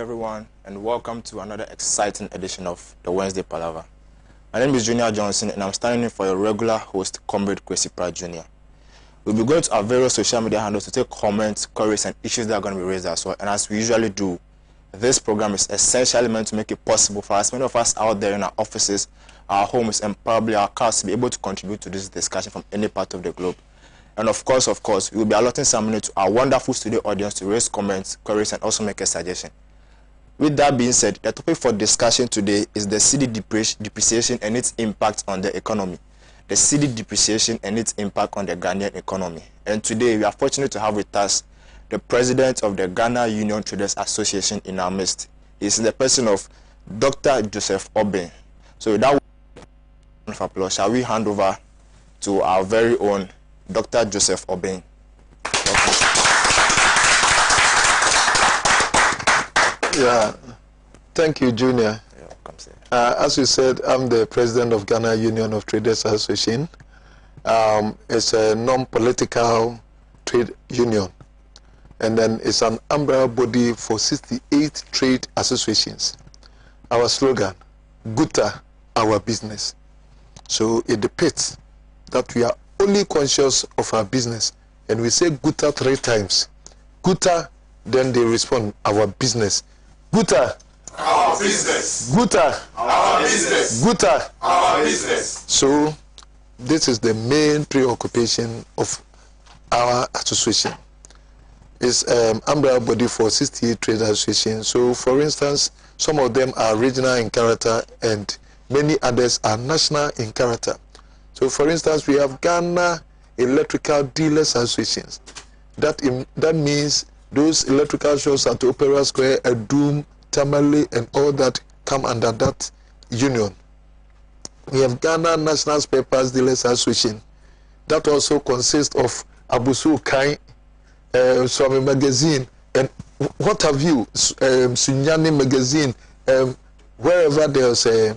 everyone, and welcome to another exciting edition of the Wednesday Palaver. My name is Junior Johnson, and I'm standing in for your regular host, Comrade Kwesi Pratt Jr. We'll be going to our various social media handles to take comments, queries, and issues that are going to be raised as well. And as we usually do, this program is essentially meant to make it possible for as many of us out there in our offices, our homes, and probably our cars to be able to contribute to this discussion from any part of the globe. And of course, we will be allotting some minutes to our wonderful studio audience to raise comments, queries, and also make a suggestion. With that being said, the topic for discussion today is the cedi depreciation and its impact on the economy. The cedi depreciation and its impact on the Ghanaian economy. And today, we are fortunate to have with us the president of the Ghana Union Traders Association in our midst. He is the person of Dr. Joseph Obeng. So without round of applause, shall we hand over to our very own Dr. Joseph Obeng. Yeah, thank you, Junior. As you said, I'm the president of Ghana Union of Traders Association. It's a non-political trade union, and then it's an umbrella body for 68 trade associations. Our slogan, GUTA, our business. So it depicts that we are only conscious of our business, and we say GUTA 3 times. GUTA, then they respond, our business. GUTA, our business. GUTA, our business. GUTA, our business. So this is the main preoccupation of our association. It's umbrella body for 68 trade associations. So for instance, some of them are regional in character and many others are national in character. So, for instance, we have Ghana Electrical Dealers Associations. That means those electrical shops at Opera Square, Adum, Tamale, and all that come under that union. We have Ghana National Spare Parts Dealers Association. That also consists of Abusu Kai, Swami Magazine, and what have you, Sunyani Magazine, wherever there's a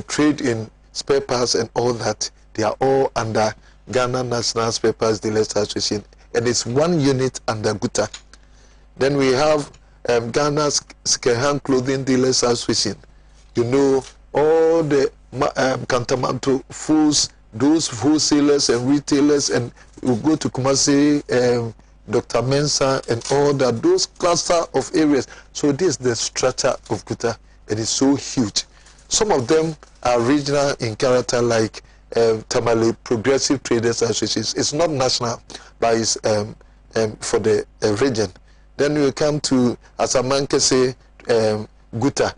trade in spare parts and all that, they are all under Ghana National Spare Parts Dealers Association, and it's one unit under GUTA. Then we have Ghana's second-hand clothing dealers association. You know, all the Kantamanto foods, those wholesalers and retailers, and you go to Kumasi, Dr. Mensa, and all that, those cluster of areas. So this is the structure of GUTA, and it's so huge. Some of them are regional in character, like Tamale Progressive Traders Association. It's not national, but it's for the region. Then we come to Asamankese GUTA.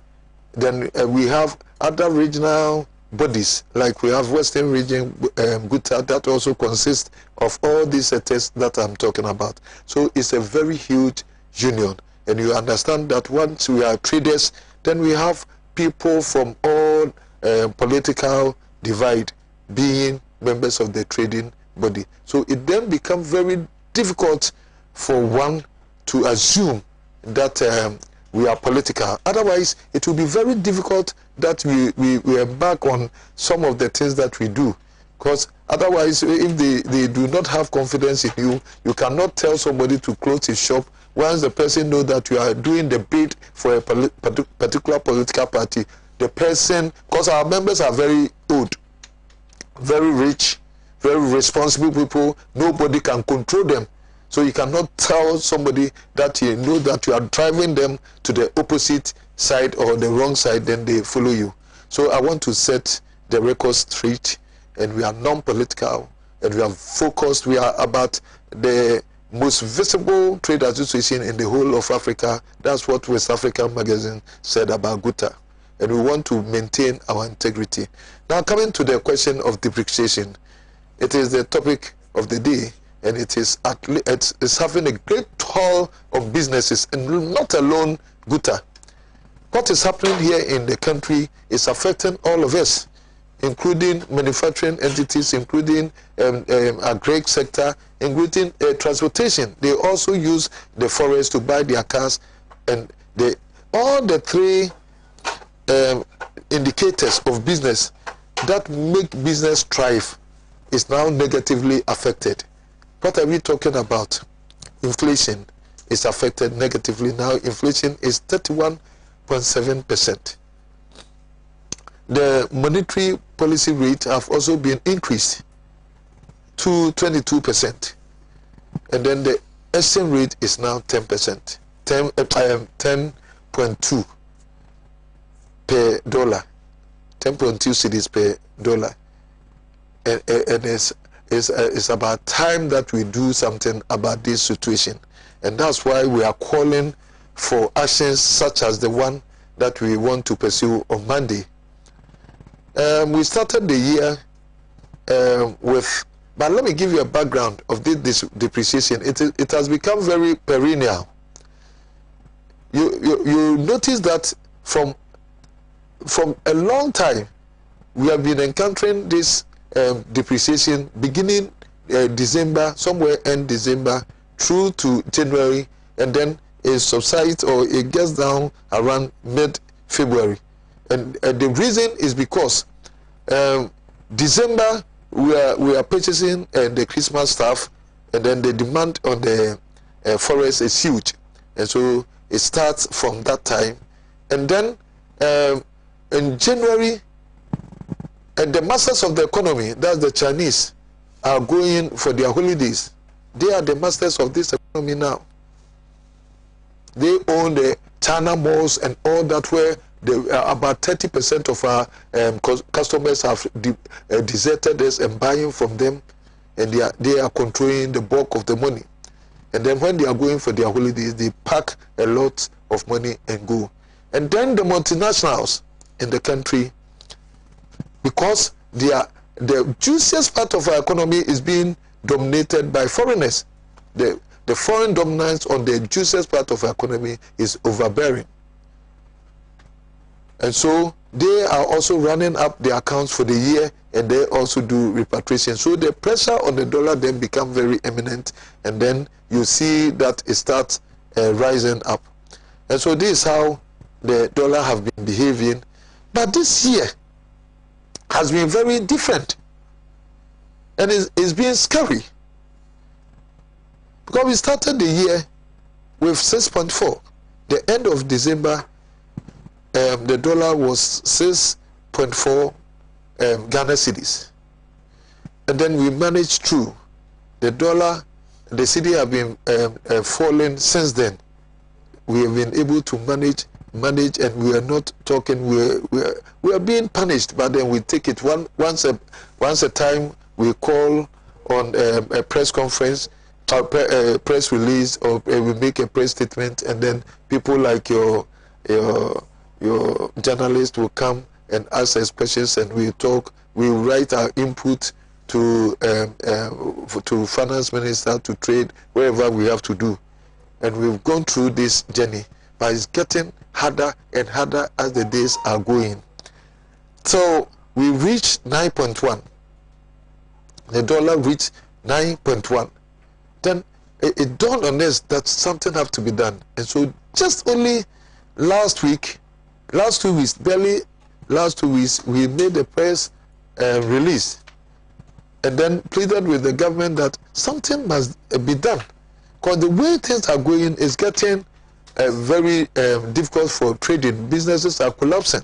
Then we have other regional bodies, like we have Western Region GUTA, that also consists of all these sectors that I'm talking about. So it's a very huge union, and you understand that once we are traders, then we have people from all political divide being members of the trading body. So it then becomes very difficult for one to assume that we are political. Otherwise, it will be very difficult that we embark on some of the things that we do. Because otherwise, if they do not have confidence in you, you cannot tell somebody to close his shop once the person knows that you are doing the bid for a particular political party. The person, because our members are very old, very rich, very responsible people, nobody can control them. So you cannot tell somebody that you know that you are driving them to the opposite side or the wrong side, then they follow you. So I want to set the record straight, and we are non-political, and we are focused. We are about the most visible trade association in the whole of Africa. That's what West African Magazine said about GUTA. And we want to maintain our integrity. Now, coming to the question of depreciation, it is the topic of the day, and it's having a great toll of businesses, and not alone GUTA. What is happening here in the country is affecting all of us, including manufacturing entities, including agri sector, including transportation. They also use the forest to buy their cars, and all the 3 indicators of business that make business thrive is now negatively affected. What are we talking about? Inflation. is affected negatively. Now inflation is 31.7%. The monetary policy rate have also been increased to 22%. And then the exchange rate is now 10%, 10.2 per dollar, 10.2 cedis per dollar. And it's about time that we do something about this situation. And that's why we are calling for actions such as the one that we want to pursue on Monday. We started the year with, but let me give you a background of this depreciation. It has become very perennial. You notice that from a long time we have been encountering this depreciation beginning December, somewhere end December through to January, and then it subsides or it gets down around mid-February. And the reason is because December we are purchasing the Christmas stuff, and then the demand on the forest is huge, and so it starts from that time. And then in January, and the masters of the economy, that's the Chinese, are going for their holidays. They are the masters of this economy now. They own the China malls and all that, where about 30% of our customers have deserted us and buying from them, and they are controlling the bulk of the money. And then when they are going for their holidays, they pack a lot of money and go. And then the multinationals in the country, because the juiciest part of our economy is being dominated by foreigners. The foreign dominance on the juiciest part of our economy is overbearing. And so they are also running up their accounts for the year, and they also do repatriation. So the pressure on the dollar then become very eminent, and then you see that it starts rising up. And so this is how the dollar have been behaving. But this year has been very different, and it's been scary, because we started the year with 6.4. The end of December, the dollar was 6.4 Ghana cedis, and then we managed through. The dollar, the cedi have been falling since then. We have been able to manage, and we are not talking. We are being punished, but then we take it once a time. We call on a press conference, a press release, or we make a press statement, and then people like your journalist will come and ask us questions, and we talk. We write our input to finance minister, to trade, wherever we have to do. And we've gone through this journey, but it's getting harder and harder as the days are going. So we reached 9.1. The dollar reached 9.1. Then it dawned on us that something have to be done. And so just only last 2 weeks, barely last 2 weeks, we made a press release, and then pleaded with the government that something must be done, because the way things are going is getting very difficult for trading. Businesses are collapsing.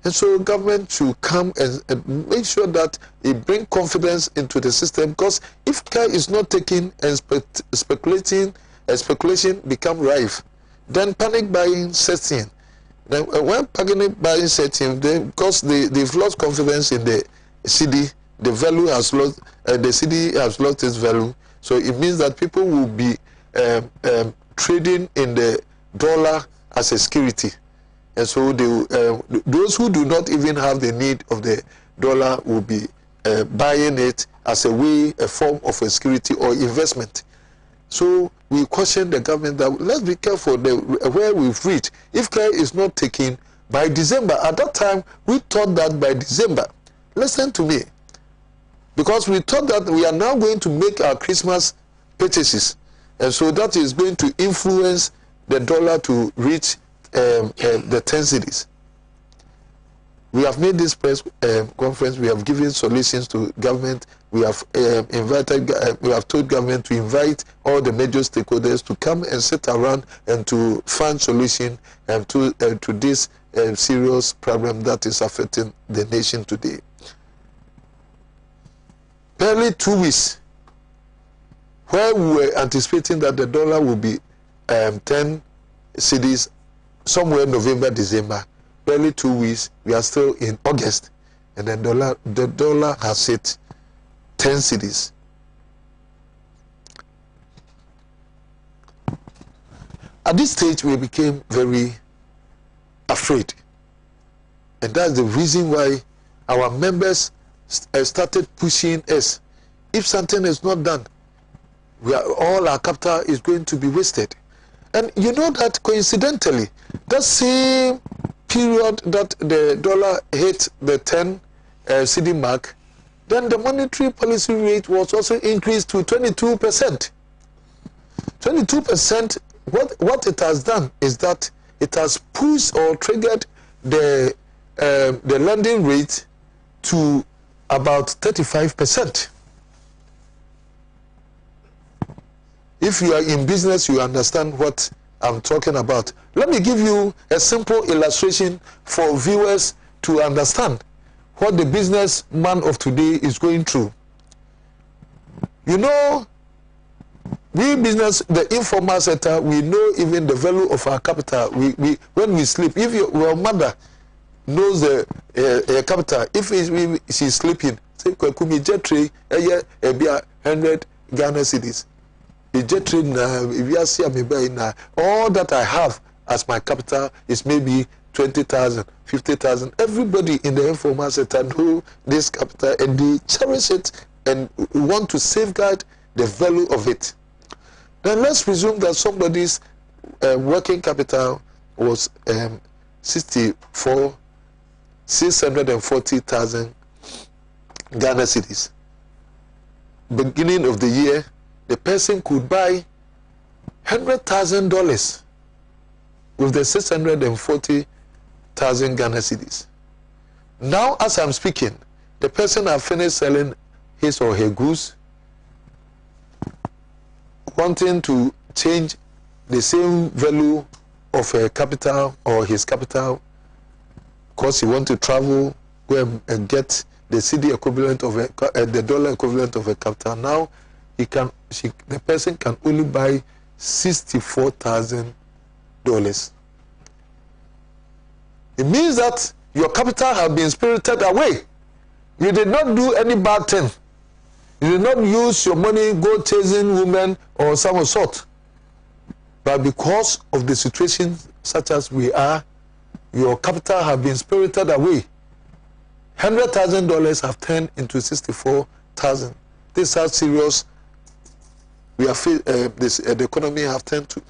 And so government should come and make sure that it brings confidence into the system, because if care is not taken and speculation become rife, then panic buying sets in. Then when panic buying sets in, then because they've lost confidence in the cedi, the value has lost, the cedi has lost its value. So it means that people will be trading in the dollar as a security. And so those who do not even have the need of the dollar will be buying it as a form of a security or investment. So we caution the government that let's be careful where we've reached. If care is not taken by December, at that time we thought that by December, listen to me, because we thought that we are now going to make our Christmas purchases, and so that is going to influence the dollar to reach the 10 cedis. We have made this press conference. We have given solutions to government. We have we have told government to invite all the major stakeholders to come and sit around and to find solution to this serious problem that is affecting the nation today. Barely 2 weeks, where we were anticipating that the dollar will be 10 cedis somewhere in November, December. Barely 2 weeks, we are still in August, and the dollar has hit 10 cedis. At this stage, we became very afraid, and that's the reason why our members started pushing us. If something is not done, all our capital is going to be wasted. And you know that coincidentally, that same period that the dollar hit the 10 CD mark, then the monetary policy rate was also increased to 22%. 22%, what it has done is that it has pushed or triggered the lending rate to about 35%. If you are in business, you understand what I'm talking about. Let me give you a simple illustration for viewers to understand what the businessman of today is going through. You know, the informal sector, we know even the value of our capital. When we sleep, if your mother knows the capital, if she's sleeping, say, 100 Ghana cedis. All that I have as my capital is maybe 20,000, 50,000. Everybody in the informal sector know this capital and they cherish it and want to safeguard the value of it. Then let's presume that somebody's working capital was 640,000 Ghana cedis. Beginning of the year, the person could buy $100,000 with the 640,000 Ghana cedis. Now, as I'm speaking, the person has finished selling his or her goods, wanting to change the same value of a capital or his capital, because he wants to travel, go and get the CD equivalent of the dollar equivalent of a capital. Now, the person can only buy $64,000. It means that your capital has been spirited away. You did not do any bad thing. You did not use your money, go chasing women or some sort. But because of the situation such as we are, your capital has been spirited away. $100,000 have turned into 64,000. This is how serious we are. The economy have turned to.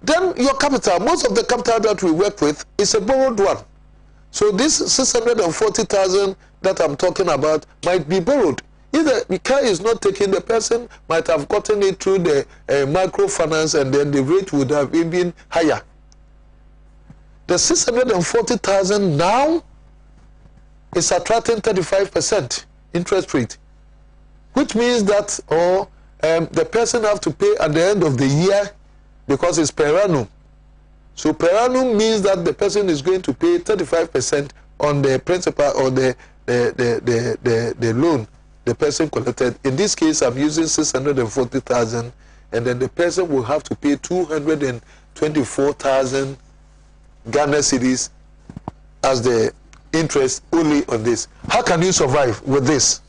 Then your capital, most of the capital that we work with is a borrowed one. So this 640,000 that I'm talking about might be borrowed. If the car is not taken, the person might have gotten it through the microfinance, and then the rate would have been higher. The 640,000 now is attracting 35% interest rate, which means that the person have to pay at the end of the year, because it's per annum. So per annum means that the person is going to pay 35% on the principal or the loan the person collected. In this case, I'm using 640,000, and then the person will have to pay 224,000 Ghana cedis as the interest only on this. How can you survive with this?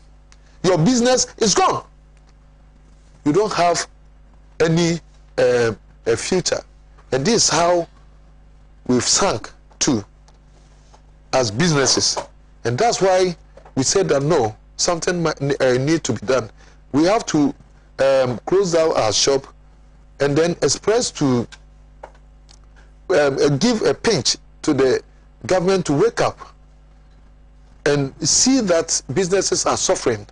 Your business is gone. You don't have any a future. And this is how we've sunk to as businesses. And that's why we said that no, something might need to be done. We have to close down our shop and then express to give a pinch to the government to wake up and see that businesses are suffering,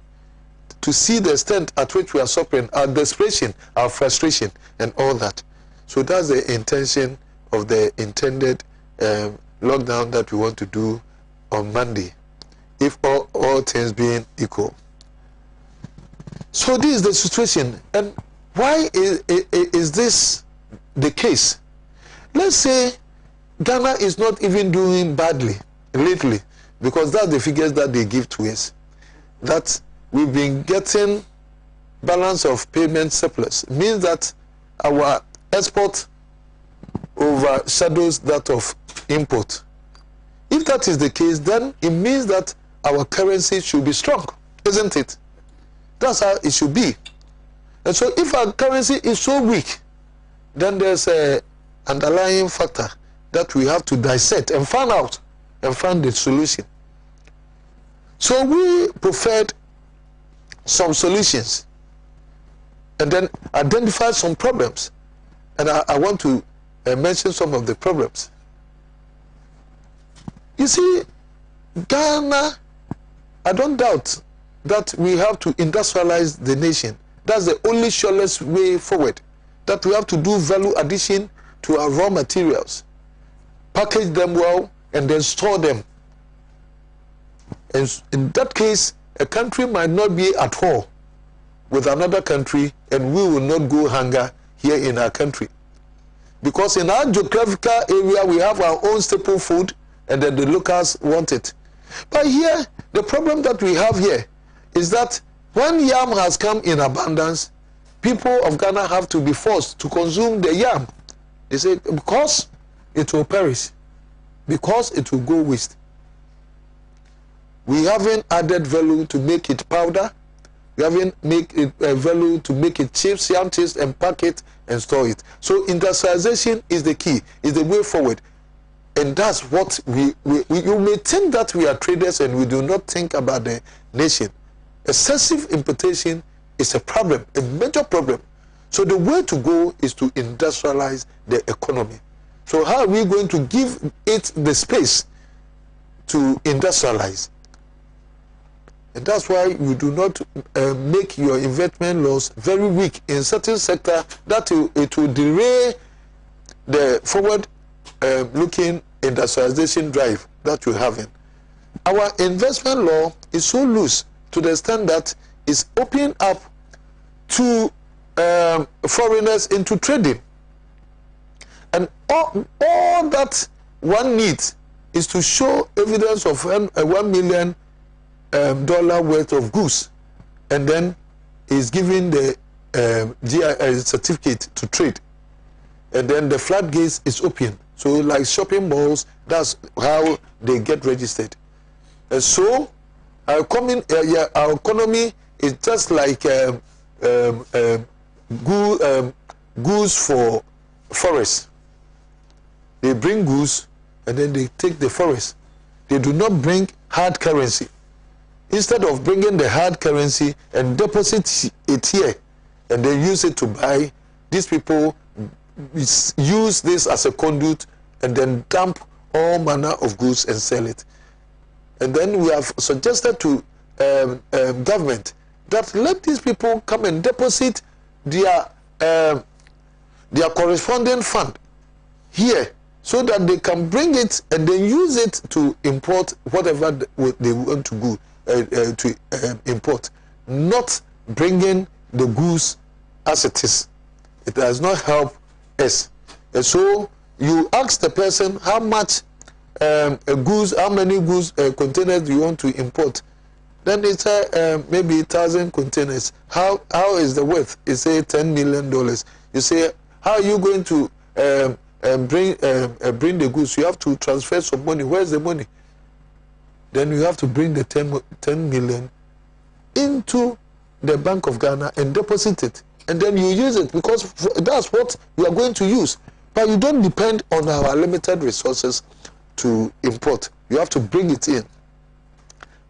to see the extent at which we are suffering, our desperation, our frustration, and all that. So that's the intention of the intended lockdown that we want to do on Monday, if all things being equal. So this is the situation. And why is this the case? Let's say Ghana is not even doing badly lately, because that's the figures that they give to us, that we've been getting balance of payment surplus. It means that our export overshadows that of import. If that is the case, then it means that our currency should be strong, isn't it? That's how it should be. And so if our currency is so weak, then there's an underlying factor that we have to dissect and find out and find the solution. So we preferred some solutions and then identify some problems. And I want to mention some of the problems. You see, Ghana, I don't doubt that we have to industrialize the nation. That's the only surest way forward. That we have to do value addition to our raw materials, package them well, and then store them. And in that case, a country might not be at war with another country, and we will not go hunger here in our country. Because in our geographical area, we have our own staple food, and then the locals want it. But here, the problem that we have here is that when yam has come in abundance, people of Ghana have to be forced to consume the yam. They say, because it will perish, because it will go waste. We haven't added value to make it powder. We haven't made it value to make it chips, yam chips, and pack it and store it. So industrialization is the key, is the way forward. And that's what you may think that we are traders and we do not think about the nation. Excessive importation is a problem, a major problem. So the way to go is to industrialize the economy. So how are we going to give it the space to industrialize? And that's why you do not make your investment laws very weak in certain sector, that it will derail the forward looking industrialization drive that we're having. Our investment law is so loose to the extent that it's opening up to foreigners into trading. And all that one needs is to show evidence of $1 million worth of goods, and then is given the certificate to trade, and then the floodgates is open. So like shopping malls, that's how they get registered. And so our economy is just like goods for forest. They bring goods and then they take the forest. They do not bring hard currency. Instead of bringing the hard currency and deposit it here and then use it to buy, these people use this as a conduit and then dump all manner of goods and sell it. And then we have suggested to government that let these people come and deposit their corresponding fund here, so that they can bring it and then use it to import whatever they want to import, not bringing the goods as it is. It does not help us. And so you ask the person how much goods, how many goods containers do you want to import? Then it's maybe 1,000 containers. How is the worth? It's say $10 million. You say, how are you going to bring the goods? You have to transfer some money. Where's the money? Then you have to bring the 10 million into the Bank of Ghana and deposit it, and then you use it, because that's what you are going to use. But you don't depend on our limited resources to import. You have to bring it in.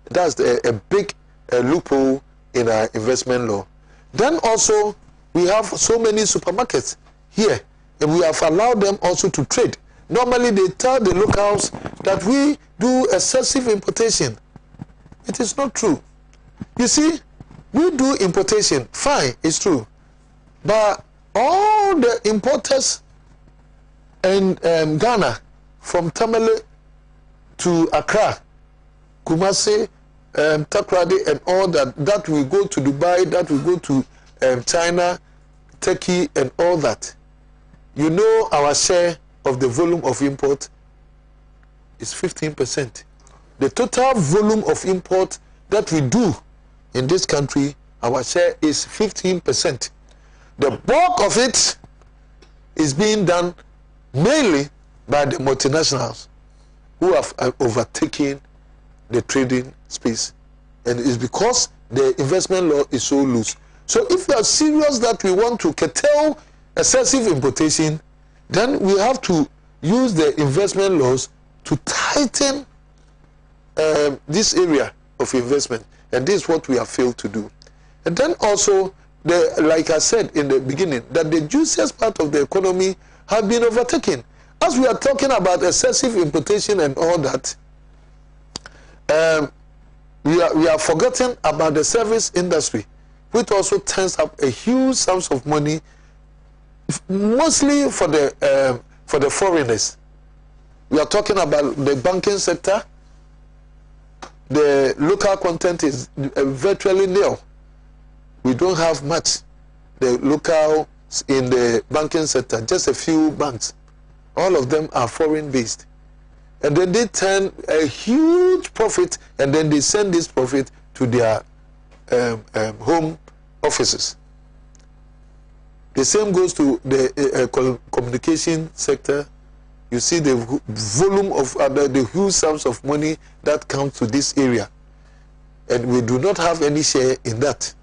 That's a big loophole in our investment law. Then also, we have so many supermarkets here, and we have allowed them also to trade. Normally, they tell the locals that we do excessive importation. It is not true. You see, we do importation, fine, it's true. But all the importers in Ghana, from Tamale to Accra, Kumasi, Takrady, and all that. That we go to Dubai, that we go to China, Turkey, and all that. You know, our share of the volume of import is 15%. The total volume of import that we do in this country, our share is 15%. The bulk of it is being done mainly by the multinationals who have overtaken the trading space. And it's because the investment law is so loose. So if we are serious that we want to curtail excessive importation, then we have to use the investment laws to tighten this area of investment. And this is what we have failed to do. And then also, like I said in the beginning, that the juiciest part of the economy have been overtaken. As we are talking about excessive importation and all that, we are forgetting about the service industry, which also turns up a huge sums of money, mostly for the foreigners. We are talking about the banking sector. The local content is virtually nil. We don't have much. The local in the banking sector, just a few banks. All of them are foreign based. And then they turn a huge profit, and then they send this profit to their home offices. The same goes to the communication sector. You see the volume of the huge sums of money that comes to this area. And we do not have any share in that.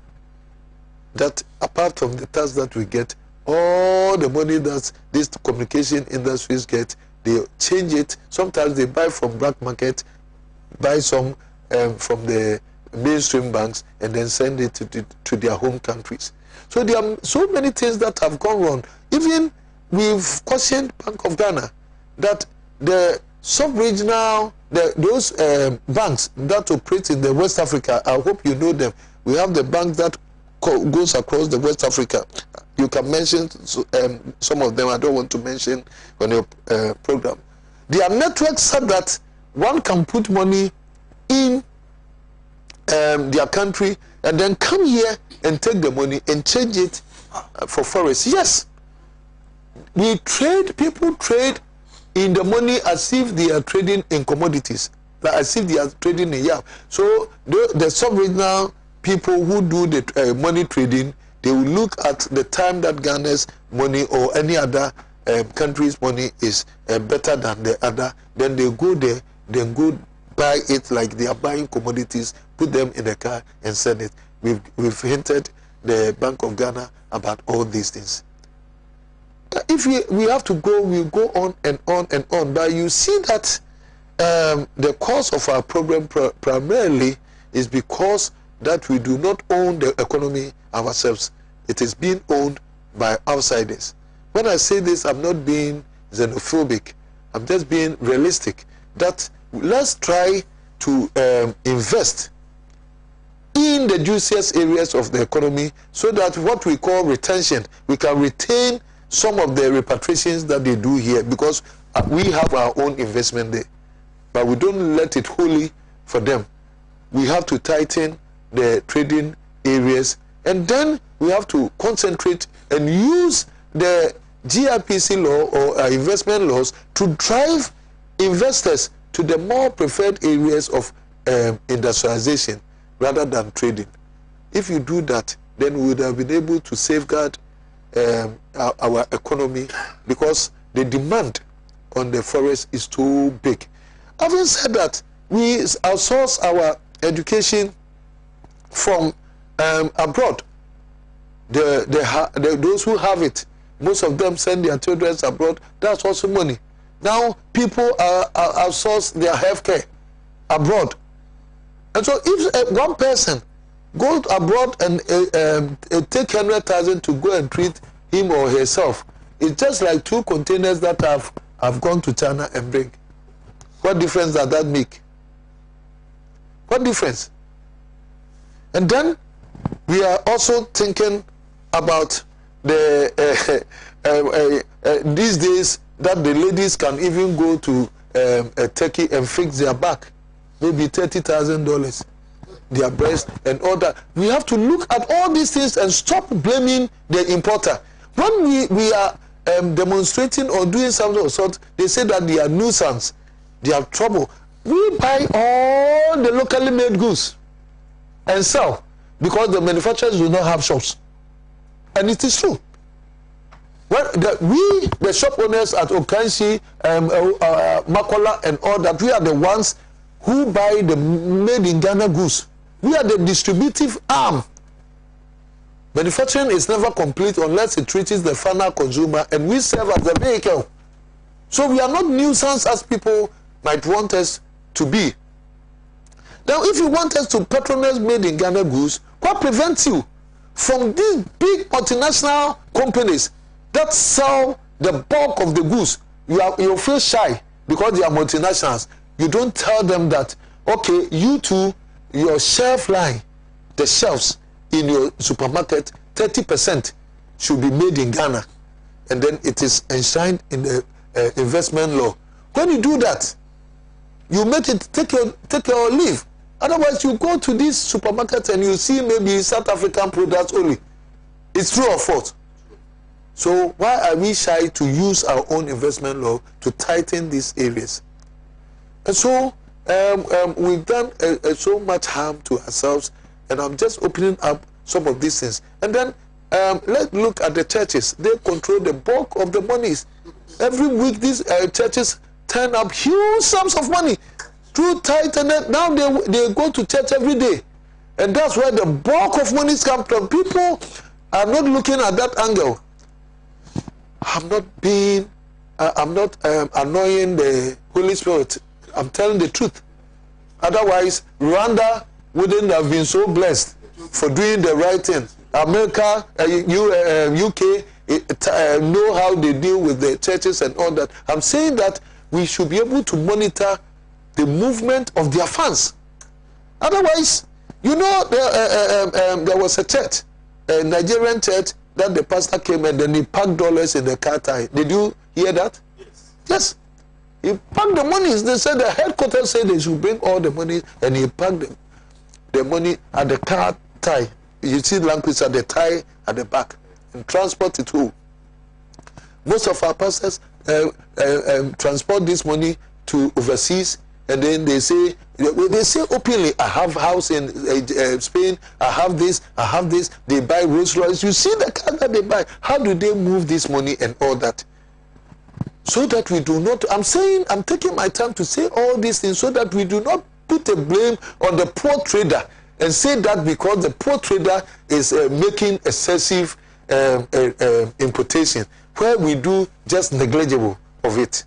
That apart from the tax that we get, all the money that these communication industries get, they change it. Sometimes they buy from black market, buy some from the mainstream banks, and then send it to their home countries. So there are so many things that have gone wrong. Even we've questioned Bank of Ghana that the sub-regional, those banks that operate in the West Africa, I hope you know them. We have the bank that goes across the West Africa. You can mention some of them. I don't want to mention on your program. Their networks so that one can put money in their country and then come here and take the money and change it for forex. Yes, we trade. People trade in the money as if they are trading in commodities, like as if they are trading in yam. So the sub-regional people who do the money trading, they will look at the time that Ghana's money or any other country's money is better than the other. Then they go there, then go buy it like they are buying commodities, put them in a car and send it. We've hinted the Bank of Ghana about all these things. If we have to go, we'll go on and on and on. But you see that the cause of our problem primarily is because that we do not own the economy ourselves. It is being owned by outsiders. When I say this, I'm not being xenophobic. I'm just being realistic. That let's try to invest in the juiciest areas of the economy so that what we call retention, we can retain some of the repatriations that they do here, because we have our own investment there. But we don't let it wholly for them. We have to tighten the trading areas, and then we have to concentrate and use the GIPC law or investment laws to drive investors to the more preferred areas of industrialization rather than trading. If you do that, then we would have been able to safeguard our economy, because the demand on the forest is too big. Having said that, we outsource our education from abroad. Those who have it, most of them send their children abroad. That's also money. Now people outsource their healthcare abroad. And so if one person goes abroad and take 100,000 to go and treat him or herself, it's just like 2 containers that have gone to China and bring. What difference does that make? What difference? And then we are also thinking about the these days that the ladies can even go to a turkey and fix their back, maybe $30,000, their breast and all that. We have to look at all these things and stop blaming the importer. When we are demonstrating or doing something of sort, they say that they are nuisance, they have trouble. We buy all the locally made goods and sell because the manufacturers do not have shops. And it is true. Well, the shop owners at Okanshi, Makola and all that, we are the ones who buy the made in Ghana goods. We are the distributive arm. Manufacturing is never complete unless it reaches the final consumer, and we serve as the vehicle. So we are not nuisance as people might want us to be. Now, if you want us to patronize made in Ghana goods, what prevents you from these big multinational companies that sell the bulk of the goods? You feel shy because they are multinationals. You don't tell them that, okay, you too, your shelf line, the shelves in your supermarket, 30% should be made in Ghana, and then it is enshrined in the investment law. When you do that, you make it take your leave. Otherwise, you go to these supermarkets and you see maybe South African products only. It's true or false? So why are we shy to use our own investment law to tighten these areas? And so we've done so much harm to ourselves, and I'm just opening up some of these things. And then let's look at the churches. They control the bulk of the monies. Every week these churches turn up huge sums of money through tithe, and then now they go to church every day. And that's where the bulk of monies come from. People are not looking at that angle. I'm not annoying the Holy Spirit. I'm telling the truth. Otherwise, Rwanda wouldn't have been so blessed for doing the right thing. America, UK know how they deal with the churches and all that. I'm saying that we should be able to monitor the movement of their funds. Otherwise, you know, there was a church, a Nigerian church, that the pastor came and then he packed dollars in the car tire. Did you hear that? Yes. Yes. He packed the money. They said the headquarters said they should bring all the money, and he packed the money at the car tie. You see language at the tie at the back and transport it home. Most of our pastors transport this money to overseas, and then they say openly, I have house in Spain, I have this. They buy Rolls Royce. You see the car that they buy. How do they move this money and all that? So that we do not, I'm taking my time to say all these things so that we do not put a blame on the poor trader and say that because the poor trader is making excessive importation, where we do just negligible of it.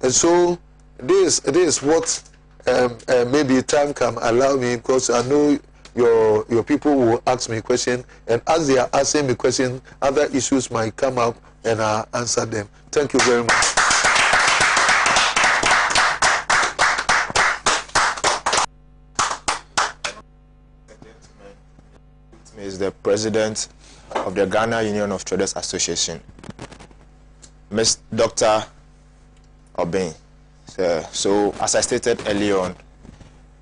And so this is what maybe time can allow me, because I know your people will ask me questions, and as they are asking me questions, other issues might come up and I'll answer them. Thank you very much. Is the president of the Ghana Union of Traders Association, Ms. Dr. Obeng. So, as I stated earlier on,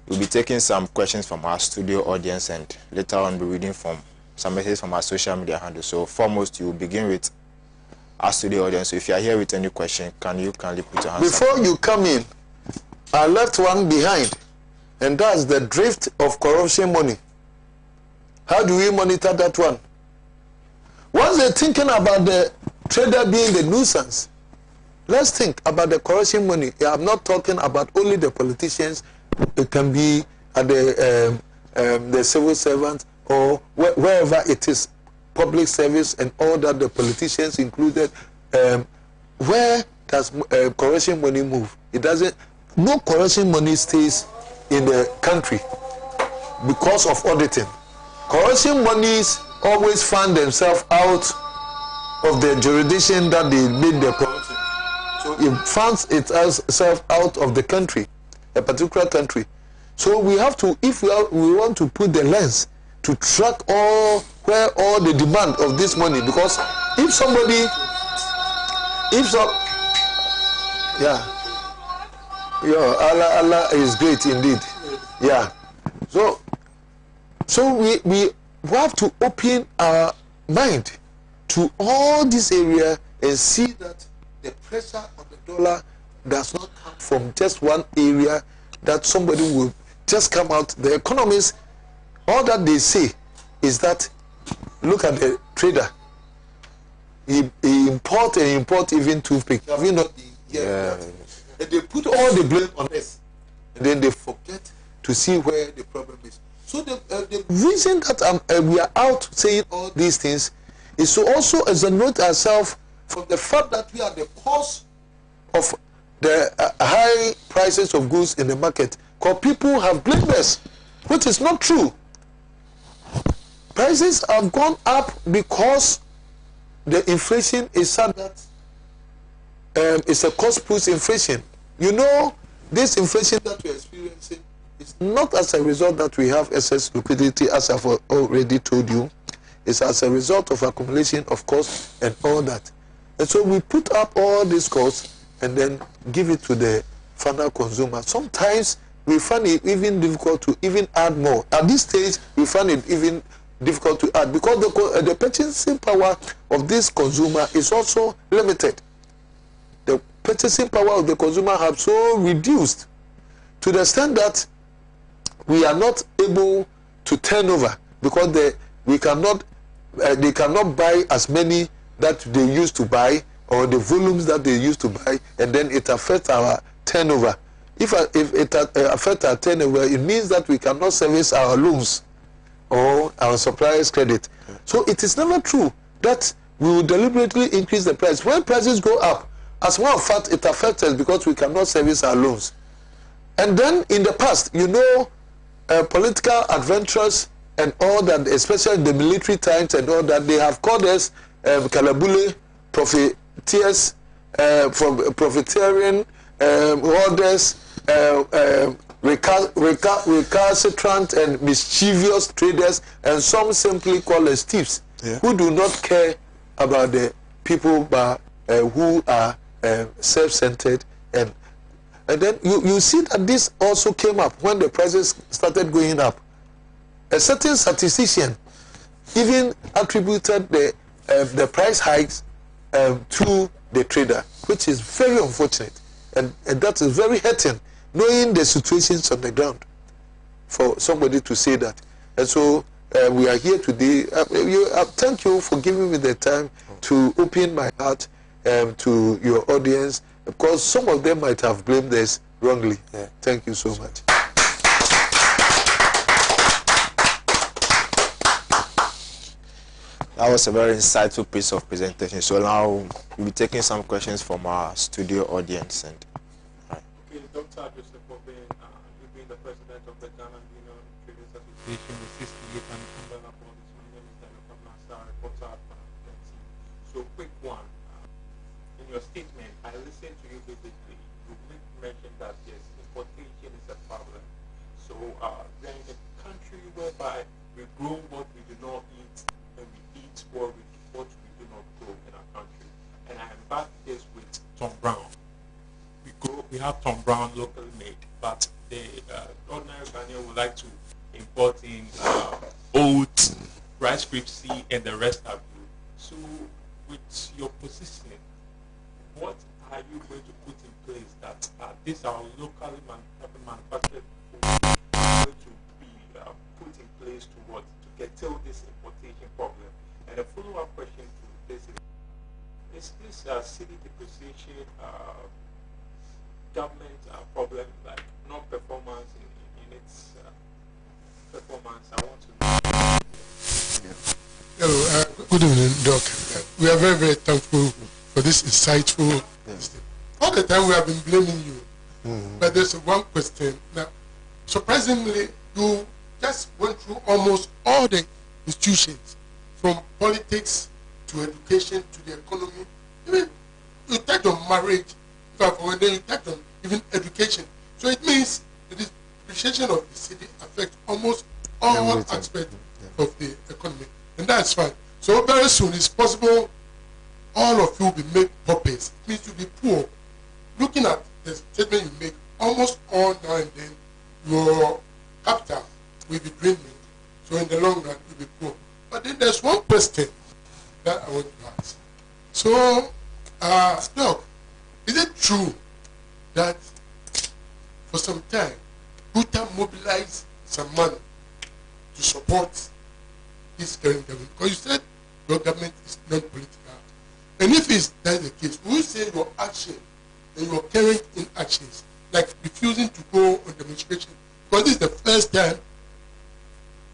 we'll be taking some questions from our studio audience, and later on be reading from some messages from our social media handles. So, foremost, you will begin with our studio audience. So, if you are here with any question, can you kindly put your hands up? Before you come in, I left one behind, and that's the drift of corruption money. How do we monitor that one? Once they're thinking about the trader being the nuisance, let's think about the corruption money. I'm not talking about only the politicians. It can be at the civil servants or wherever it is, public service and all that, the politicians included. Where does corruption money move? It doesn't. No corruption money stays in the country because of auditing. Corruption monies always find themselves out of the jurisdiction that they made the corruption. So it finds itself out of the country, a particular country. So we have to, if we want to put the lens to track where all the demand of this money, because if Yeah, Allah is great indeed. Yeah. So we have to open our mind to all this area and see that the pressure on the dollar does not come from just one area, that somebody will just come out. The economists, all that they say is that, look at the trader. He import even toothpick. Have you not? Yeah. And they put all the blame on us, and then they forget to see where the problem is. So the reason that we are out saying all these things is to also exonerate ourselves from the fact that we are the cause of the high prices of goods in the market. Because people have blamed us, which is not true. Prices have gone up because the inflation is sad that it's a cost-push inflation. You know, this inflation that we're experiencing is not as a result that we have excess liquidity, as I've already told you. It's as a result of accumulation of costs and all that. And so we put up all these costs and then give it to the final consumer. Sometimes we find it even difficult to even add more. At this stage, we find it even difficult to add because the purchasing power of this consumer is also limited. The purchasing power of the consumer has so reduced to the extent that we are not able to turn over because they cannot buy as many that they used to buy, or the volumes that they used to buy, and then it affects our turnover. If it affects our turnover, it means that we cannot service our loans or our suppliers' credit. So it is never true that we will deliberately increase the price. When prices go up, as a matter of fact, it affects us because we cannot service our loans. And then in the past, you know, political adventurers and all that, especially in the military times and all that, they have called us kalabule, profiteers, profiteering, hoarders, recalcitrant and mischievous traders, and some simply call us thieves, who do not care about the people but who are self-centered. And then you see that this also came up when the prices started going up. A certain statistician even attributed the price hikes to the trader, which is very unfortunate, and that is very hurting, knowing the situations on the ground, for somebody to say that. And so we are here today. Thank you for giving me the time to open my heart to your audience, because some of them might have blamed us wrongly. Thank you so much. That was a very insightful piece of presentation. So now we'll be taking some questions from our studio audience. And okay, Dr. Obeng, you being the president of the Ghana Union Traders Association with 68 and umbrella bodies. My name is Dr. Master, reporter at Palaver. So, quick one. In your statement, I listened to you vividly. You mentioned that yes, importation is a problem. So, we are in a country whereby we grow what we do not eat, and we eat what we do not grow in our country. And I back this with Tom Brown. We have Tom Brown locally made, but the ordinary Ghanaian would like to import in oats, rice crispy, and the rest of you. So, with your position, what are you going to put in place that these are locally manufactured food going to be put in place to curtail this importation problem? And a follow-up question to this is this city depreciation government problem, like non-performance in its performance? I want to know. Hello, good evening, Doc. We are very, very thankful for this insightful. All the time we have been blaming you, but there's one question. Now, surprisingly, you just went through almost all the institutions, from politics to education to the economy. Even you touched on marriage, and then you touched on even education. So it means the depreciation of the city affects almost all aspects of the economy, and that's fine. So very soon it's possible all of you will be made paupers. It means you'll be poor. Looking at the statement you make, almost all now and then your capital will be dwindling. So in the long run, you'll be poor. But then there's one question that I want to ask. So, look, is it true that for some time, GUTA mobilized some money to support this current government? Because you said your government is non-political. And if that's the case, we say your action and your current inactions, like refusing to go on demonstration, because this is the first time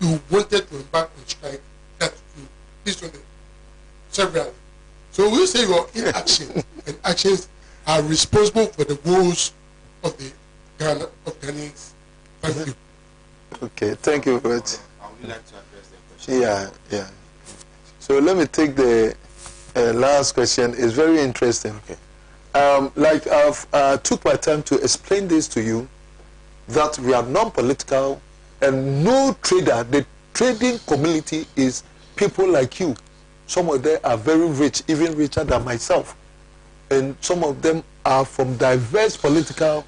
you wanted to embark on strike, that you this one several. So we say your inaction and actions are responsible for the woes of the Ghana of Ghanaians. Thank you. Okay, thank you very much. I would like to address the question. Yeah. So let me take the last question. It's very interesting. Okay. Like I've took my time to explain this to you, that we are non-political and no trader. The trading community is people like you. Some of them are very rich, even richer than myself. And some of them are from diverse political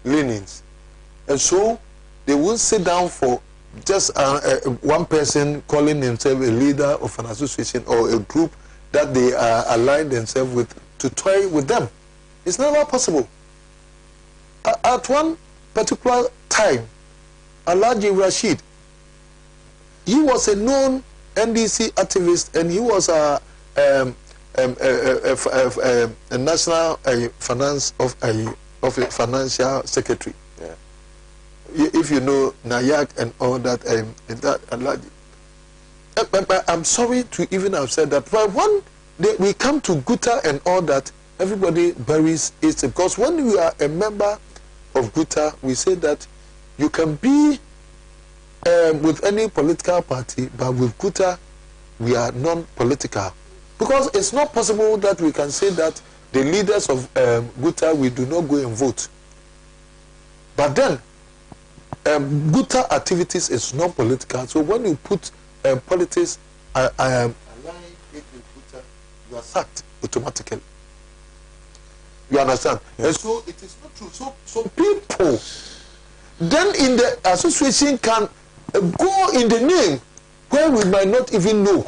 leanings. And so they won't sit down for just one person calling himself a leader of an association or a group that they align themselves with to toy with them. It's never possible. At one particular time, Alhaji Rashid, he was a known NDC activist, and he was a national finance of a financial secretary. Yeah. If you know Nayak and all that, I'm sorry to even have said that. But one day we come to GUTA and all that, everybody buries it, because when you are a member of GUTA, we say that you can be with any political party, but with GUTA, we are non-political. Because it's not possible that we can say that the leaders of GUTA, we do not go and vote. But then, GUTA activities is non-political. So when you put politics, align it with GUTA, you are sacked automatically. You understand? Yes. And so it is not true. So people then in the association can go in the name where we might not even know,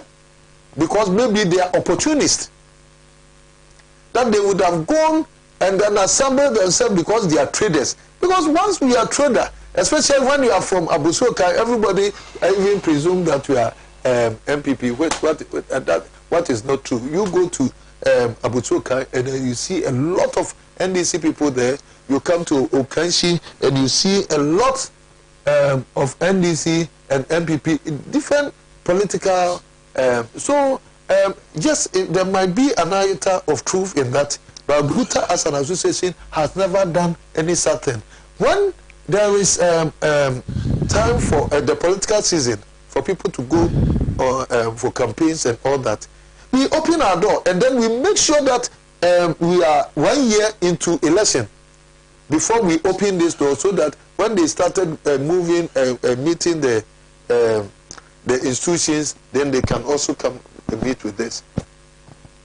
because maybe they are opportunists, that they would have gone and then assembled themselves because they are traders. Because once we are trader, especially when you are from Abusoka, everybody even presume that we are MPP. What is not true? You go to Abusoka and then you see a lot of NDC people there. You come to Okanshi and you see a lot of NDC and MPP in different political. Yes, there might be an iota of truth in that, but GUTA as an association has never done any certain. When there is time for the political season for people to go for campaigns and all that, we open our door and then we make sure that we are 1 year into election before we open this door, so that when they started moving, meeting the institutions, then they can also come and meet with this.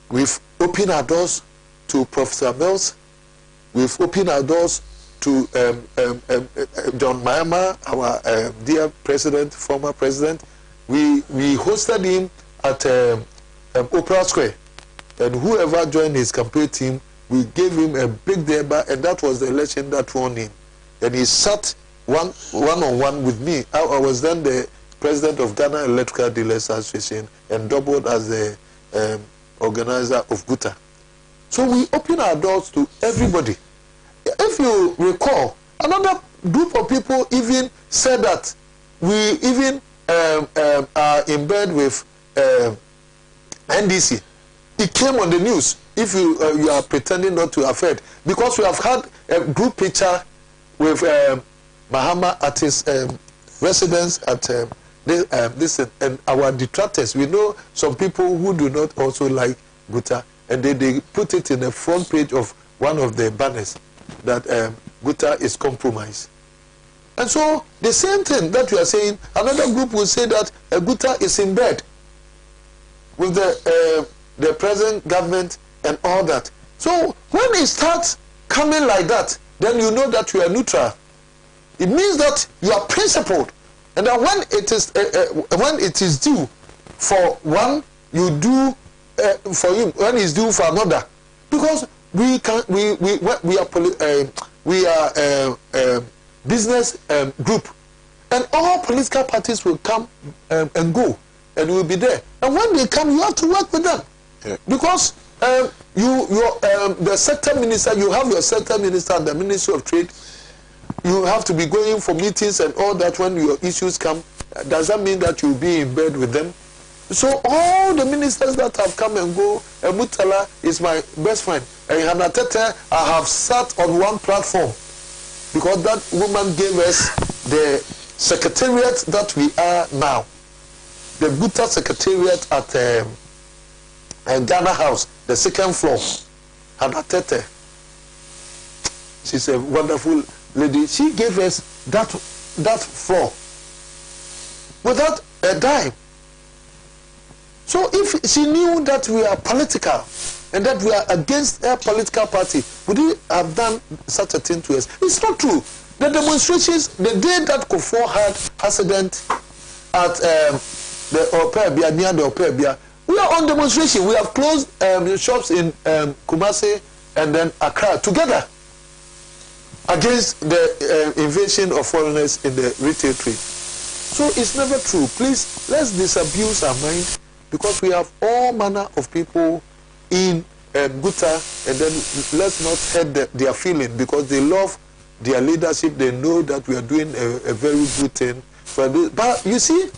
We've opened our doors to Professor Mills. We've opened our doors to John Mahama, our dear president, former president. We hosted him at Opera Square, and whoever joined his campaign team, we gave him a big deba, and that was the election that won him. And he sat one-on-one with me. I was then the president of Ghana Electrical Dealers Association and doubled as the organizer of GUTA. So we open our doors to everybody. If you recall, another group of people even said that we even are in bed with NDC. It came on the news. If you are pretending not to have heard, because we have had a group picture with Mahama at his residence at this, and our detractors. We know some people who do not also like GUTA, and they put it in the front page of one of the banners that GUTA is compromised. And so the same thing that we are saying, another group will say that GUTA is in bed with the present government and all that. So when it starts coming like that, then you know that you are neutral. It means that you are principled, and that when it is due for one, you do for him when it's due for another, because we are business group, and all political parties will come and go, and will be there. And when they come, you have to work with them, because the sector minister, you have your sector minister and the Ministry of Trade. You have to be going for meetings and all that when your issues come. Does that mean that you'll be in bed with them? So all the ministers that have come and go, Mutala is my best friend. And Hannah Tete, I have sat on one platform, because that woman gave us the secretariat that we are now. The GUTA secretariat at Ghana House, the second floor. Hannah Tete. She's a wonderful lady. She gave us that floor without a dime. So if she knew that we are political and that we are against a political party, would he have done such a thing to us? It's not true. The demonstrations, the day that Kufuor had accident at the Opebia, near the Opebia, we are on demonstration. We have closed the shops in Kumasi and then Accra together against the invasion of foreigners in the retail trade. So it's never true. Please, let's disabuse our mind, because we have all manner of people in GUTA, and then let's not hurt their feeling, because they love their leadership. They know that we are doing a very good thing for this. But you see,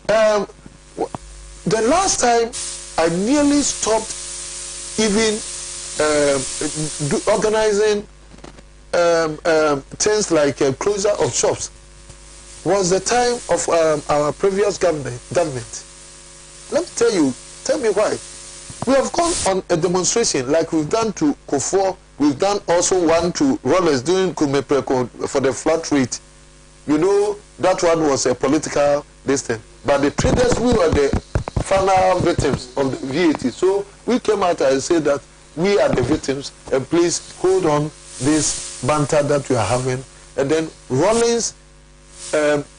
the last time I nearly stopped even organizing things like closure of shops was the time of our previous government. Let me tell me why. We have gone on a demonstration like we've done to Kufuor. We've done also one to Rollers doing Kumepreko for the flat rate. You know, that one was a political distance. But the traders, we were the final victims of the VAT. So we came out and said that we are the victims, and please hold on this banter that we are having. And then Rollins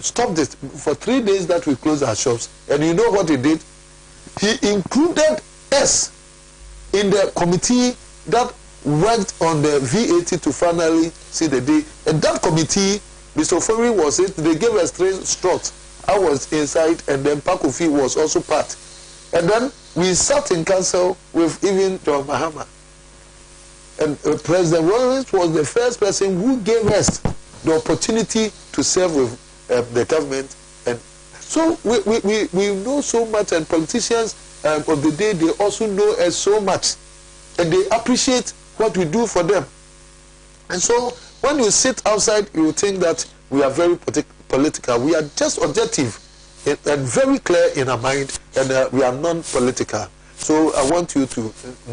stopped it for 3 days that we closed our shops. And you know what he did? He included us in the committee that worked on the VAT to finally see the day. And that committee, Mr. Ofori was it. They gave us 3 slots. I was inside, and then Pakofi was also part. And then we sat in council with even John Mahama. And President Rollins was the first person who gave us the opportunity to serve with the government. And so we know so much, and politicians of the day, they also know us so much, and they appreciate what we do for them. And so when you sit outside, you think that we are very political. We are just objective and very clear in our mind, and we are non-political. So I want you to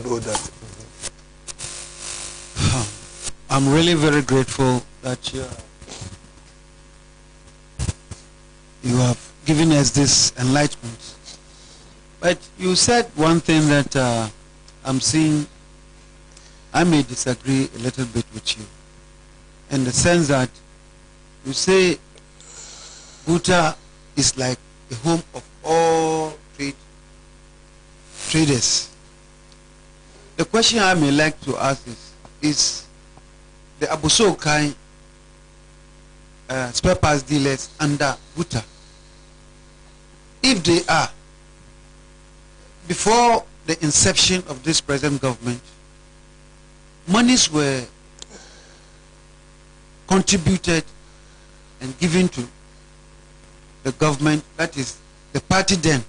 know that. I'm really very grateful that you have given us this enlightenment. But you said one thing that I'm seeing, I may disagree a little bit with you, in the sense that you say GUTA is like the home of all traders. The question I may like to ask is the Abuso-Okai spare parts dealers under GUTA, if they are, before the inception of this present government, monies were contributed and given to the government, that is the party then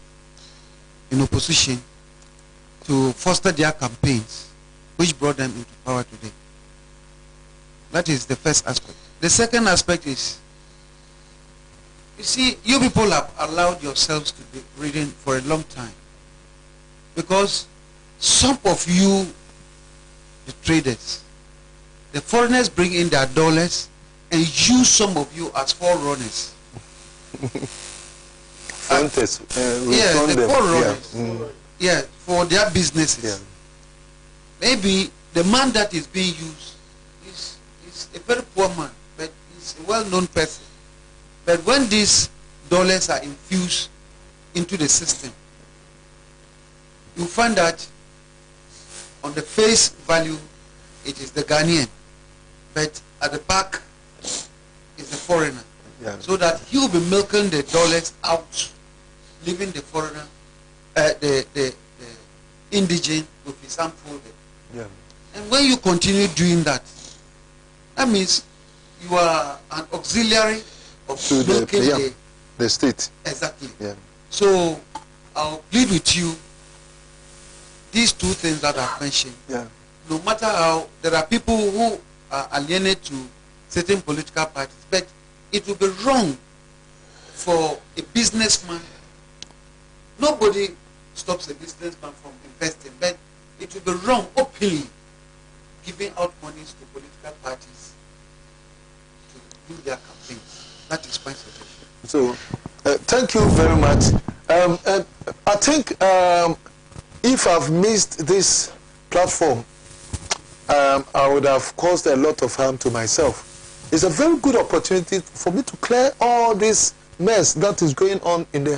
in opposition, to foster their campaigns, which brought them into power today. That is the first aspect. The second aspect is, you see, you people have allowed yourselves to be reading for a long time, because some of you, the traders, the foreigners bring in their dollars and use some of you as forerunners. Yeah, the forerunners. Yeah, for their businesses. Yeah. Maybe the man that is being used is a very poor man, but he's a well-known person. But when these dollars are infused into the system, you find that on the face value, it is the Ghanaian, but at the back is the foreigner. Yeah. So that he will be milking the dollars out, leaving the foreigner, the indigent with his handful there. Yeah. And when you continue doing that, that means you are an auxiliary of To milking the state. exactly. Yeah. So I'll plead with you, these two things that I've mentioned, Yeah. no matter how, there are people who are alienated to certain political parties, but it will be wrong for a businessman. Nobody stops a businessman from investing, but it will be wrong openly giving out monies to political parties to do their campaigns. That is my suggestion. So, thank you very much. I think if I've missed this platform, I would have caused a lot of harm to myself. It's a very good opportunity for me to clear all this mess that is going on in the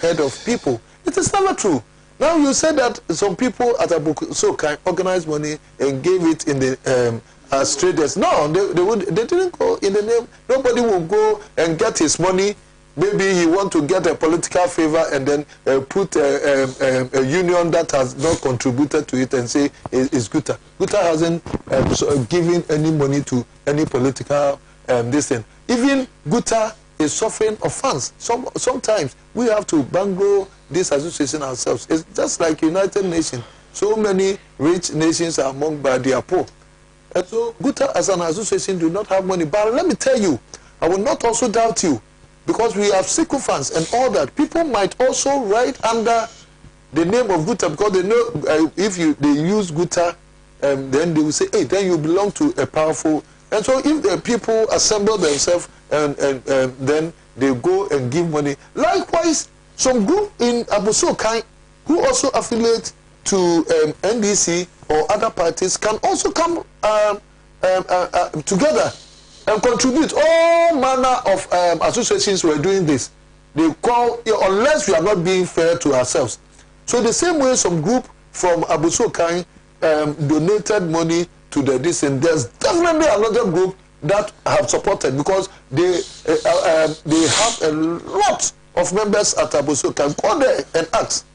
head of people. It is never true. Now you said that some people at Abuso can organize money and gave it in the as traders. No, they didn't go in the name. Nobody will go and get his money. Maybe he want to get a political favor and then put a union that has not contributed to it and say it's GUTA. GUTA hasn't given any money to any political this thing. Even GUTA is suffering of funds. Sometimes we have to bangle this association ourselves. It's just like United Nations. So many rich nations are among by their poor. And so GUTA as an association do not have money. But let me tell you, I will not also doubt you, because we have sickle funds and all that. People might also write under the name of GUTA because they know if they use GUTA, then they will say, hey, then you belong to a powerful. And so if the people assemble themselves and then they go and give money. Likewise, some group in Abuso who also affiliate to NDC or other parties can also come together and contribute. All manner of associations were doing this. They call, unless we are not being fair to ourselves. So the same way some group from Abuso donated money to the this, and there's definitely another group that have supported because they have a lot of members at Abuso. Go there and ask.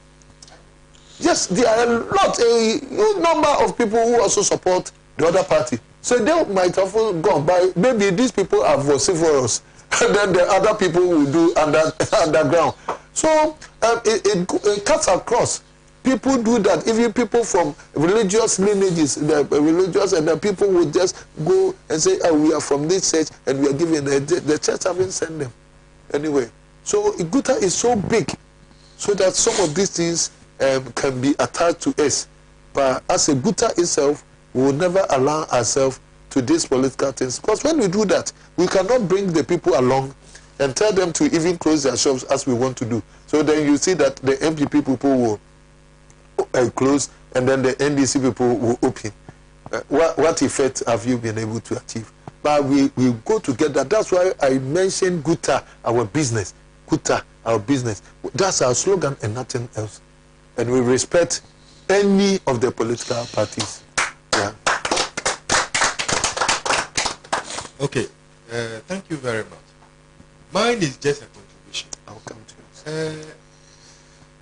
Yes, there are a lot, a huge number of people who also support the other party. So they might have gone by, maybe these people are vociferous, and then the other people will do underground. So it cuts across. People do that. Even people from religious lineages, the religious, and the people will just go and say, oh, we are from this church, and we are giving the church haven't sent them. Anyway, so GUTA is so big, so that some of these things can be attached to us. But as a GUTA itself, we will never allow ourselves to these political things. Because when we do that, we cannot bring the people along and tell them to even close their shops as we want to do. So then you see that the MPP people will close and then the NDC people will open. What effect have you been able to achieve? But we go together. That's why I mentioned GUTA, our business. GUTA, our business. That's our slogan and nothing else. And we respect any of the political parties. Yeah. Okay, thank you very much. Mine is just a contribution. I'll come to you.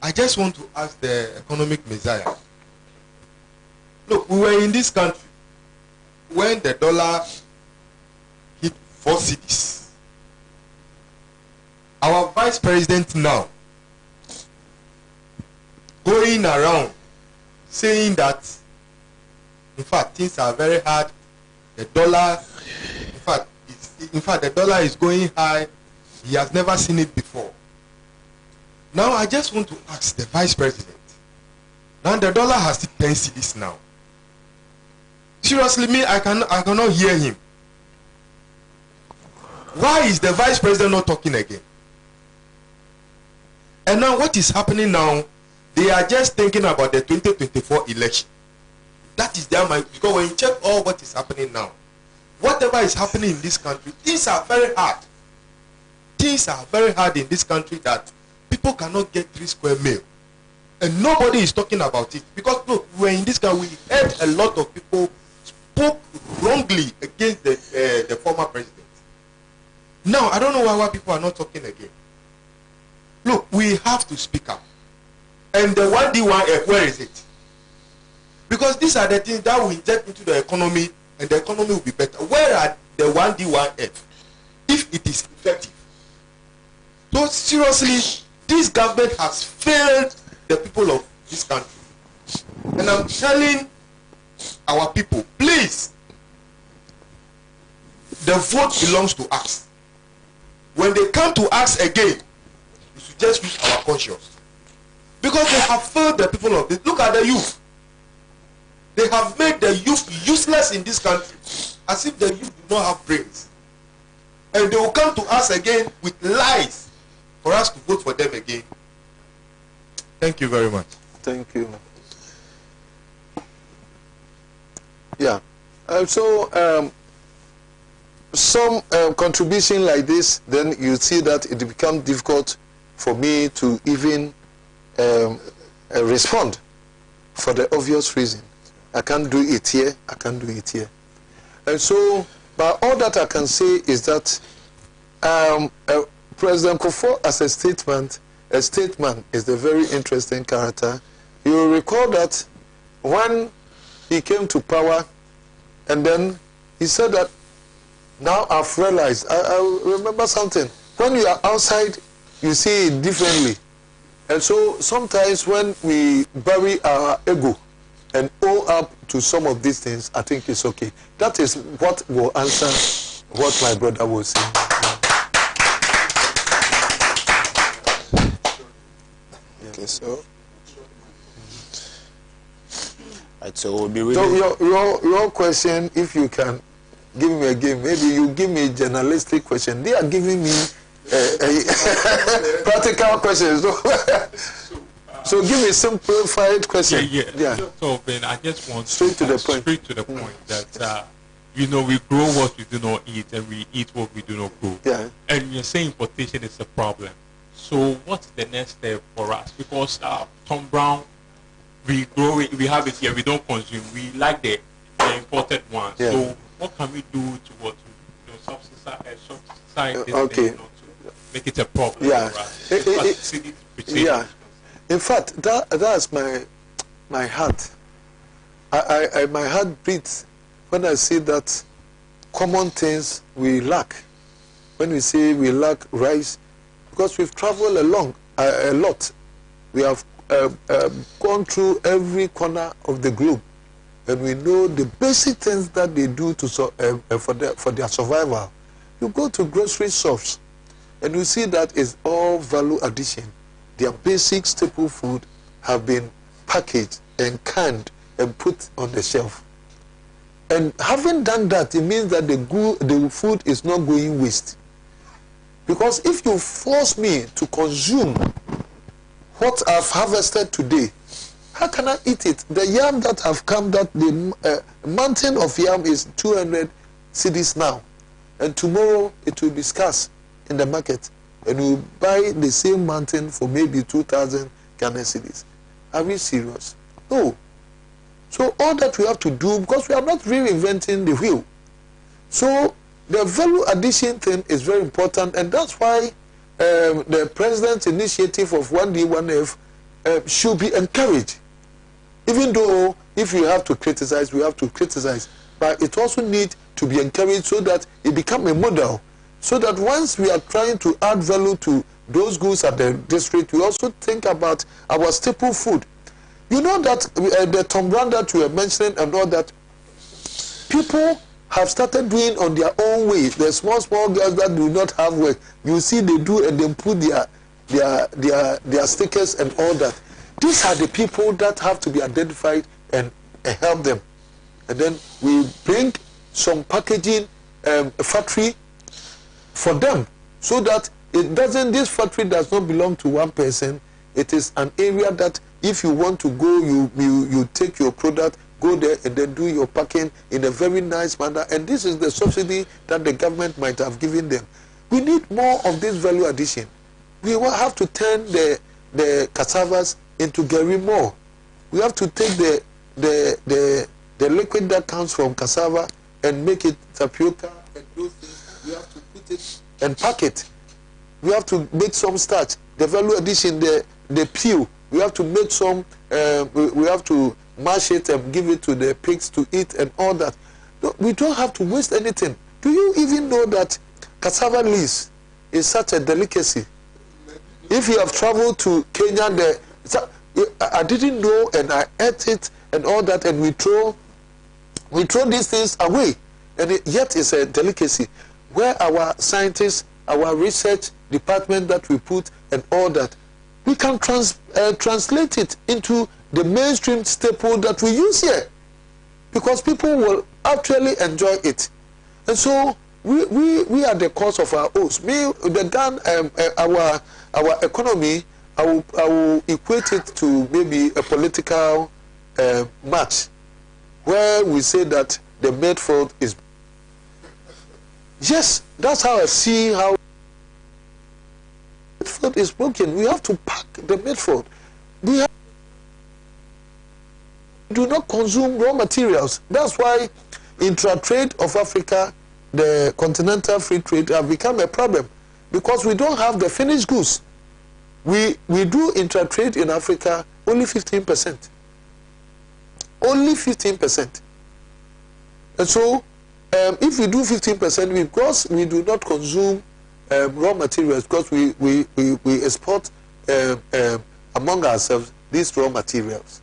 I just want to ask the economic messiah. Look, we were in this country when the dollar hit 4 cedis. Our vice president now going around saying that, in fact, things are very hard. The dollar, in fact, the dollar is going high. He has never seen it before. Now, I just want to ask the vice president. Now, the dollar has hit 10 cedis now. Seriously, me, I cannot hear him. Why is the vice president not talking again? And now, what is happening now? They are just thinking about the 2024 election. That is their mind. Because when you check all what is happening now, whatever is happening in this country, things are very hard. Things are very hard in this country that people cannot get 3 square meal. And nobody is talking about it. Because look, we're in this country, we heard a lot of people spoke wrongly against the former president. Now, I don't know why people are not talking again. Look, we have to speak up. And the 1D1F, where is it? Because these are the things that will inject into the economy, and the economy will be better. Where are the 1D1F if it is effective? So seriously, this government has failed the people of this country. And I'm telling our people, please, the vote belongs to us. When they come to us again, we should just use our conscience. Because they have failed the people of this. Look at the youth. They have made the youth useless in this country, as if the youth do not have brains. And they will come to us again with lies for us to vote for them again. Thank you very much. Thank you. Yeah. Some contribution like this, then you see that it becomes difficult for me to even respond for the obvious reason. I can't do it here, I can't do it here. And so, but all that I can say is that President Kufuor, as a statesman is a very interesting character. You will recall that when he came to power, and then he said that, now I've realized, I remember something. When you are outside, you see it differently. And so sometimes when we bury our ego and owe up to some of these things, I think it's okay. That is what will answer what my brother was saying. Okay, so we'll be really... So your question, if you can give me again, maybe you give me a journalistic question. They are giving me practical questions. So give me a simplified question. Yeah. So Ben, I just want straight to the point that we grow what we do not eat, and we eat what we do not grow. Yeah. And you're saying importation is a problem. So what's the next step for us? Because Tom Brown, we grow it, we have it here, we don't consume. We like the imported ones. Yeah. So what can we do to subsidize this okay. thing, to make it a problem Yeah. for us? Yeah. In fact, that's my heart. My heart beats when I see that common things we lack. When we say we lack rice, because we've traveled a lot. We have gone through every corner of the globe, and we know the basic things that they do to for their survival. You go to grocery shops, and you see that it's all value addition. Their basic staple food have been packaged and canned and put on the shelf. And having done that, it means that the food is not going waste. Because if you force me to consume what I've harvested today, how can I eat it? The yam that have come, that the mountain of yam is 200 cedis now, and tomorrow it will be scarce in the market, and we buy the same mountain for maybe 2,000 Ghana cedis. Are we serious? No. So all that we have to do, because we are not reinventing the wheel. So the value addition thing is very important, and that's why the president's initiative of 1D1F should be encouraged. Even though if we have to criticize, we have to criticize, but it also needs to be encouraged so that it becomes a model, so that once we are trying to add value to those goods at the district, we also think about our staple food. You know that the Tom Brown that we are mentioning and all that, people have started doing on their own way. The small girls that do not have work, you see they do, and they put their stickers and all that. These are the people that have to be identified and help them. And then we bring some packaging factory for them, so that this factory does not belong to one person. It is an area that if you want to go, you take your product, go there and then do your packing in a very nice manner. And this is the subsidy that the government might have given them. We need more of this value addition. We will have to turn the cassavas into gari more. We have to take the liquid that comes from cassava and make it tapioca and those things. We have to put it and pack it. We have to make some starch. The value addition, the peel, we have to make some, we have to mash it and give it to the pigs to eat and all that. No, we don't have to waste anything. Do you even know that cassava leaves is such a delicacy? If you have traveled to Kenya, I didn't know, and I ate it and all that, and we throw these things away, and yet it's a delicacy where our scientists, our research department that we put and all that, we can translate it into the mainstream staple that we use here, because people will actually enjoy it. And so we are the cause of our oats. Our economy, I will equate it to maybe a political match where we say that the midfield is. Yes, that's how I see how the midfield is broken. We have to pack the midfield. We do not consume raw materials. That's why intra-trade of Africa, the continental free trade, have become a problem, because we don't have the finished goods. We do intra-trade in Africa only 15%. Only 15%. And so, if we do 15%, because we do not consume raw materials, because we export among ourselves these raw materials.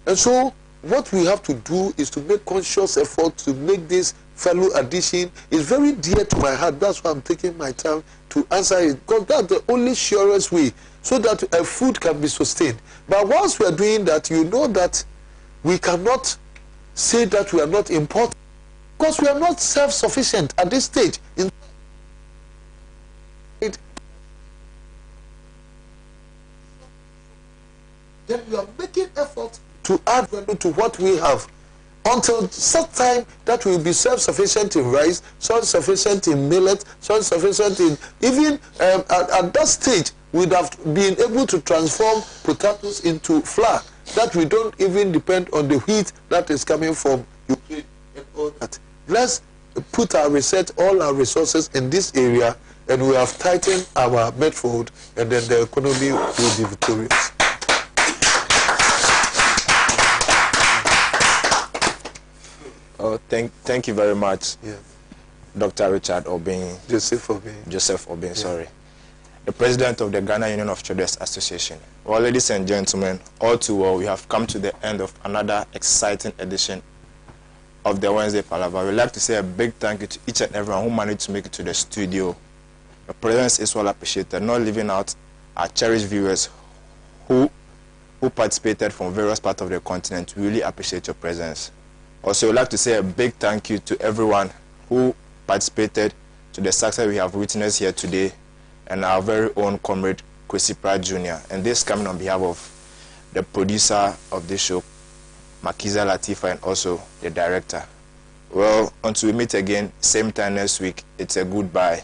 And so, what we have to do is to make conscious effort to make this value addition. Is very dear to my heart. That's why I'm taking my time to answer it, because that's the only surest way so that a food can be sustained. But once we are doing that, you know that we cannot say that we are not important, because we are not self-sufficient at this stage. Then we are making effort to add value to what we have, until such time that we will be self-sufficient in rice, self-sufficient in millet, self-sufficient in even at that stage we'd have been able to transform potatoes into flour, that we don't even depend on the wheat that is coming from Ukraine and all that. Let's put our research, all our resources in this area, and we have tightened our midfield, and then the economy will be victorious. Oh, thank you very much, Yeah. Dr. Richard Obeng. Joseph Obeng. Joseph Obeng, sorry. The president of the Ghana Union of Traders Association. Well, ladies and gentlemen, all too well, we have come to the end of another exciting edition of the Wednesday Palaver. We'd like to say a big thank you to each and everyone who managed to make it to the studio. Your presence is well appreciated, not leaving out our cherished viewers who participated from various parts of the continent. We really appreciate your presence. Also, we'd like to say a big thank you to everyone who participated to the success we have witnessed here today, and our very own comrade Kwesi Pratt Jr. And this coming on behalf of the producer of this show, Makiza Latifa, and also the director. Well, until we meet again, same time next week, it's a goodbye.